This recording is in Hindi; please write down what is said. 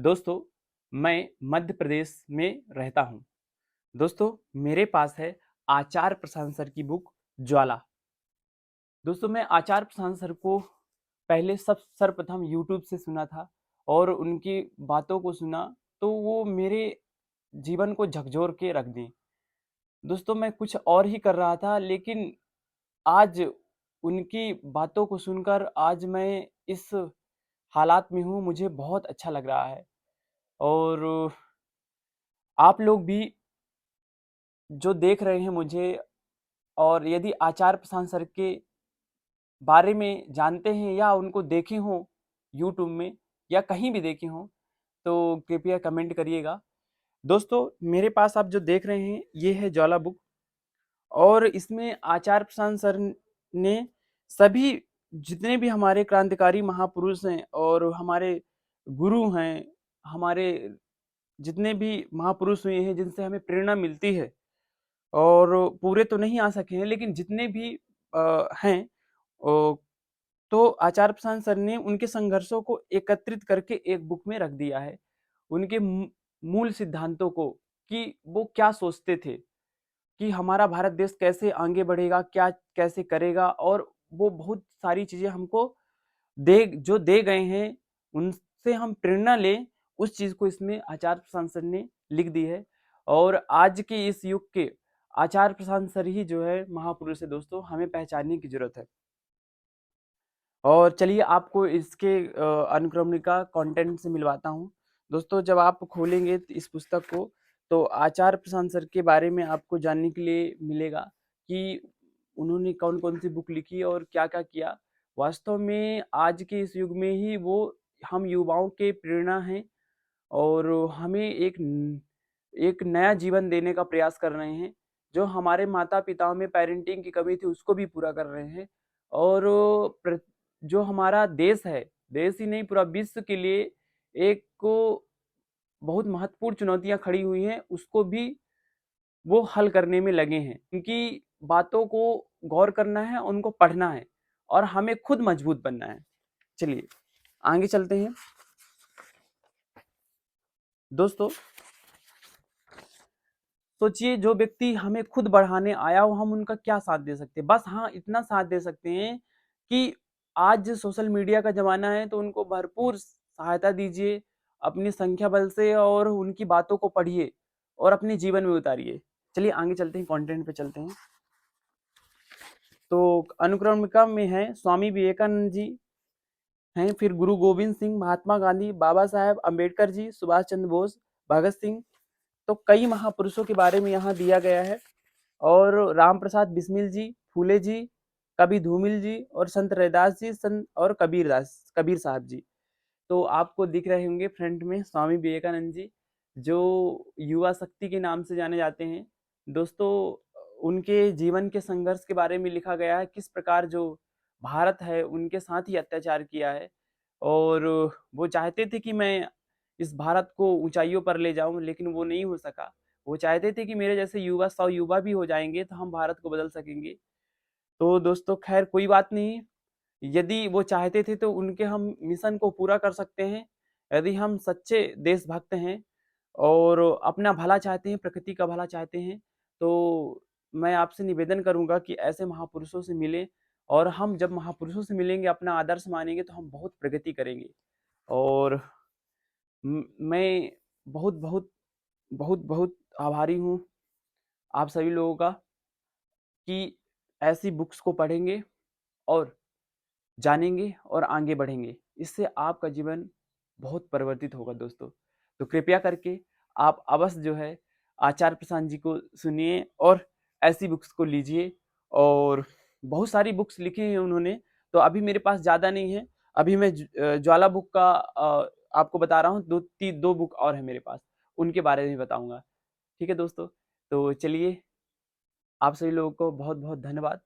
दोस्तों, मैं मध्य प्रदेश में रहता हूँ। दोस्तों, मेरे पास है आचार्य प्रशांत सर की बुक ज्वाला। दोस्तों, मैं आचार्य प्रशांत सर को पहले सब सर्वप्रथम यूट्यूब से सुना था और उनकी बातों को सुना तो वो मेरे जीवन को झकझोर के रख दी। दोस्तों, मैं कुछ और ही कर रहा था लेकिन आज उनकी बातों को सुनकर आज मैं इस हालात में हूँ, मुझे बहुत अच्छा लग रहा है। और आप लोग भी जो देख रहे हैं मुझे और यदि आचार्य प्रशांत सर के बारे में जानते हैं या उनको देखे हों यूट्यूब में या कहीं भी देखे हों तो कृपया कमेंट करिएगा। दोस्तों, मेरे पास आप जो देख रहे हैं ये है ज्वाला बुक और इसमें आचार्य प्रशांत सर ने सभी जितने भी हमारे क्रांतिकारी महापुरुष हैं और हमारे गुरु हैं, हमारे जितने भी महापुरुष हुए हैं जिनसे हमें प्रेरणा मिलती है और पूरे तो नहीं आ सके हैं लेकिन जितने भी हैं तो आचार्य प्रशांत सर ने उनके संघर्षों को एकत्रित करके एक बुक में रख दिया है। उनके मूल सिद्धांतों को कि वो क्या सोचते थे कि हमारा भारत देश कैसे आगे बढ़ेगा, क्या कैसे करेगा और वो बहुत सारी चीज़ें हमको दे गए हैं, उनसे हम प्रेरणा लें, उस चीज़ को इसमें आचार्य प्रशांत सर ने लिख दी है। और आज के इस युग के आचार्य प्रशांत सर ही जो है महापुरुष है दोस्तों, हमें पहचानने की ज़रूरत है। और चलिए आपको इसके अनुक्रमणिका कंटेंट से मिलवाता हूँ। दोस्तों, जब आप खोलेंगे इस पुस्तक को तो आचार्य प्रशांत सर के बारे में आपको जानने के लिए मिलेगा कि उन्होंने कौन-कौन सी बुक लिखी और क्या-क्या किया। वास्तव में आज के इस युग में ही वो हम युवाओं के प्रेरणा हैं और हमें एक नया जीवन देने का प्रयास कर रहे हैं। जो हमारे माता-पिताओं में पेरेंटिंग की कमी थी उसको भी पूरा कर रहे हैं और प्र जो हमारा देश है, देश ही नहीं पूरा विश्व के लिए एक को बहुत महत्वपूर्ण चुनौतियाँ खड़ी हुई हैं, उसको भी वो हल करने में लगे हैं। उनकी बातों को गौर करना है, उनको पढ़ना है और हमें खुद मजबूत बनना है। चलिए, आगे चलते हैं। दोस्तों, सोचिए जो व्यक्ति हमें खुद बढ़ाने आया हो, हम उनका क्या साथ दे सकते हैं? बस हाँ, इतना साथ दे सकते हैं कि आज सोशल मीडिया का ज़माना है तो उनको भरपूर सहायता दीजिए, अपनी संख्या बल से और उनकी बातों को पढ़िए और अपने जीवन में उतारिए। चलिए आगे चलते हैं, कंटेंट पे चलते हैं। तो अनुक्रमिका में है स्वामी विवेकानंद जी हैं, फिर गुरु गोविंद सिंह, महात्मा गांधी, बाबा साहेब अम्बेडकर जी, सुभाष चंद्र बोस, भगत सिंह, तो कई महापुरुषों के बारे में यहाँ दिया गया है। और राम प्रसाद बिस्मिल जी, फूले जी, कवि धूमिल जी और संत रैदास जी, संत और कबीर साहब जी। तो आपको दिख रहे होंगे फ्रंट में स्वामी विवेकानंद जी, जो युवा शक्ति के नाम से जाने जाते हैं। दोस्तों, उनके जीवन के संघर्ष के बारे में लिखा गया है, किस प्रकार जो भारत है उनके साथ ही अत्याचार किया है और वो चाहते थे कि मैं इस भारत को ऊंचाइयों पर ले जाऊं लेकिन वो नहीं हो सका। वो चाहते थे कि मेरे जैसे युवा 100 युवा भी हो जाएंगे तो हम भारत को बदल सकेंगे। तो दोस्तों, खैर कोई बात नहीं, यदि वो चाहते थे तो उनके हम मिशन को पूरा कर सकते हैं। यदि हम सच्चे देशभक्त हैं और अपना भला चाहते हैं, प्रकृति का भला चाहते हैं, तो मैं आपसे निवेदन करूँगा कि ऐसे महापुरुषों से मिलें और हम जब महापुरुषों से मिलेंगे, अपना आदर्श मानेंगे तो हम बहुत प्रगति करेंगे। और मैं बहुत-बहुत, बहुत-बहुत आभारी हूँ आप सभी लोगों का कि ऐसी बुक्स को पढ़ेंगे और जानेंगे और आगे बढ़ेंगे। इससे आपका जीवन बहुत परिवर्तित होगा दोस्तों। तो कृपया करके आप अवश्य जो है आचार्य प्रशांत जी को सुनिए और ऐसी बुक्स को लीजिए। और बहुत सारी बुक्स लिखी हैं उन्होंने, तो अभी मेरे पास ज़्यादा नहीं है। अभी मैं ज्वाला बुक का आपको बता रहा हूँ, 2 बुक और है मेरे पास, उनके बारे में बताऊँगा। ठीक है दोस्तों? तो चलिए, आप सभी लोगों को बहुत-बहुत धन्यवाद।